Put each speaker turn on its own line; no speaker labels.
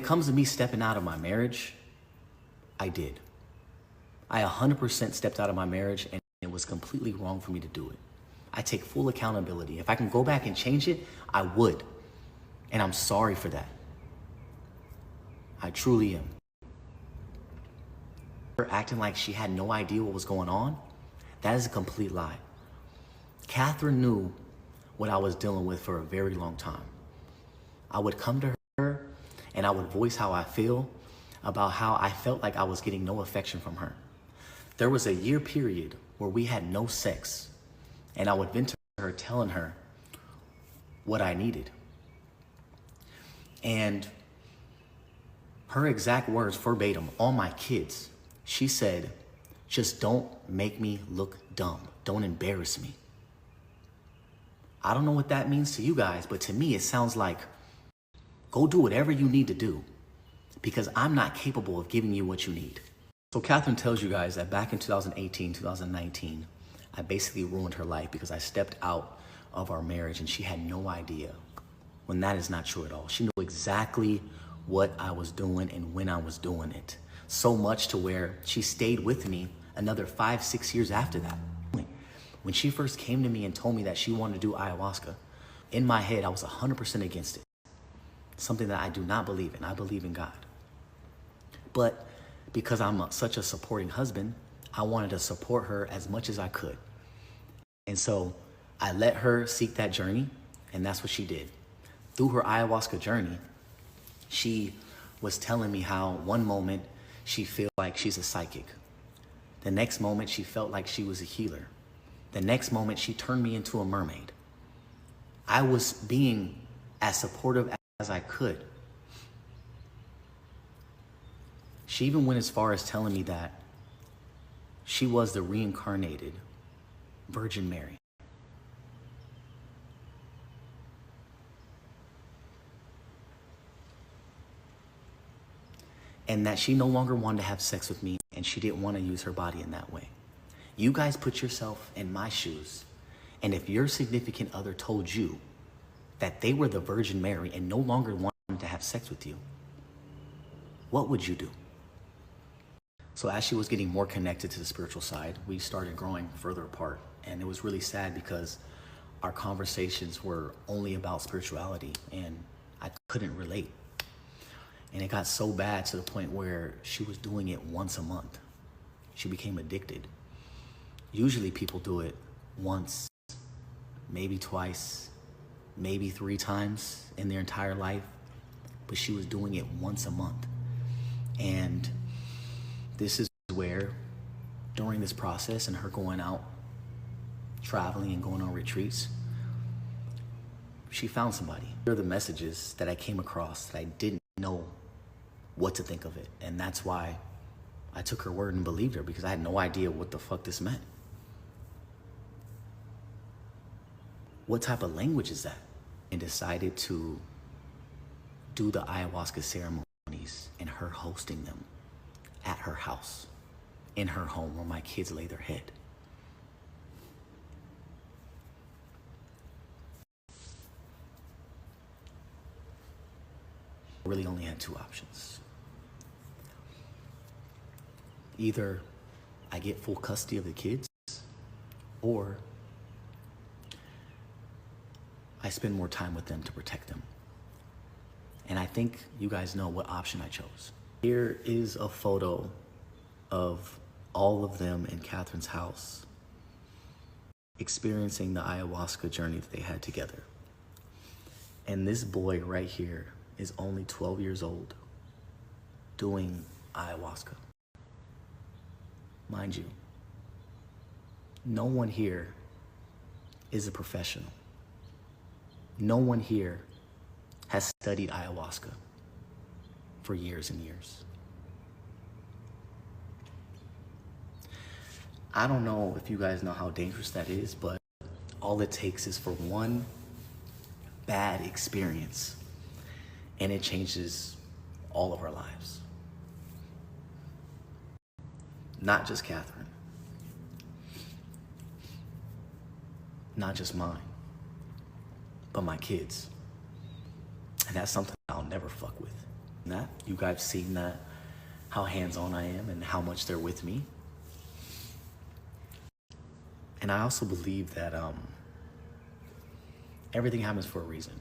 it comes to me stepping out of my marriage, I did. I 100% stepped out of my marriage, and it was completely wrong for me to do it. I take full accountability. If I can go back and change it, I would. And I'm sorry for that. I truly am. Her acting like she had no idea what was going on, that is a complete lie. Catherine knew what I was dealing with for a very long time. I would come to her and I would voice how I feel about how I felt like I was getting no affection from her. There was a year period where we had no sex, and I would vent to her telling her what I needed. And her exact words verbatim on my kids, she said, "Just don't make me look dumb. Don't embarrass me." I don't know what that means to you guys, but to me, it sounds like, go do whatever you need to do because I'm not capable of giving you what you need. So Catherine tells you guys that back in 2018, 2019, I basically ruined her life because I stepped out of our marriage and she had no idea, when that is not true at all. She knew exactly what I was doing and when I was doing it. So much to where she stayed with me another 5-6 years after that. When she first came to me and told me that she wanted to do ayahuasca, in my head, I was 100% against it. Something that I do not believe in. I believe in God. But because I'm such a supporting husband, I wanted to support her as much as I could. And so I let her seek that journey, and that's what she did. Through her ayahuasca journey, she was telling me how one moment she felt like she's a psychic. The next moment she felt like she was a healer. The next moment she turned me into a mermaid. I was being as supportive as I could. She even went as far as telling me that she was the reincarnated Virgin Mary. And that she no longer wanted to have sex with me and she didn't want to use her body in that way. You guys put yourself in my shoes, and if your significant other told you that they were the Virgin Mary and no longer wanted to have sex with you, what would you do? So as she was getting more connected to the spiritual side, we started growing further apart. And it was really sad because our conversations were only about spirituality and I couldn't relate. And it got so bad to the point where she was doing it once a month. She became addicted. Usually people do it once, maybe twice, maybe 3 times in their entire life, but she was doing it once a month. And this is where, during this process and her going out, traveling and going on retreats, she found somebody. Here are the messages that I came across that I didn't know what to think of it. And that's why I took her word and believed her, because I had no idea what the fuck this meant. What type of language is that? And decided to do the ayahuasca ceremonies and her hosting them at her house, in her home where my kids lay their head. I really only had 2 options. Either I get full custody of the kids, or I spend more time with them to protect them. And I think you guys know what option I chose. Here is a photo of all of them in Catherine's house experiencing the ayahuasca journey that they had together. And this boy right here is only 12 years old doing ayahuasca. Mind you, no one here is a professional. No one here has studied ayahuasca for years and years. I don't know if you guys know how dangerous that is, but all it takes is for one bad experience and it changes all of our lives. Not just Catherine. Not just mine, but my kids. And that's something I'll never fuck with. that. You guys seen that, how hands-on I am and how much they're with me. And I also believe that everything happens for a reason.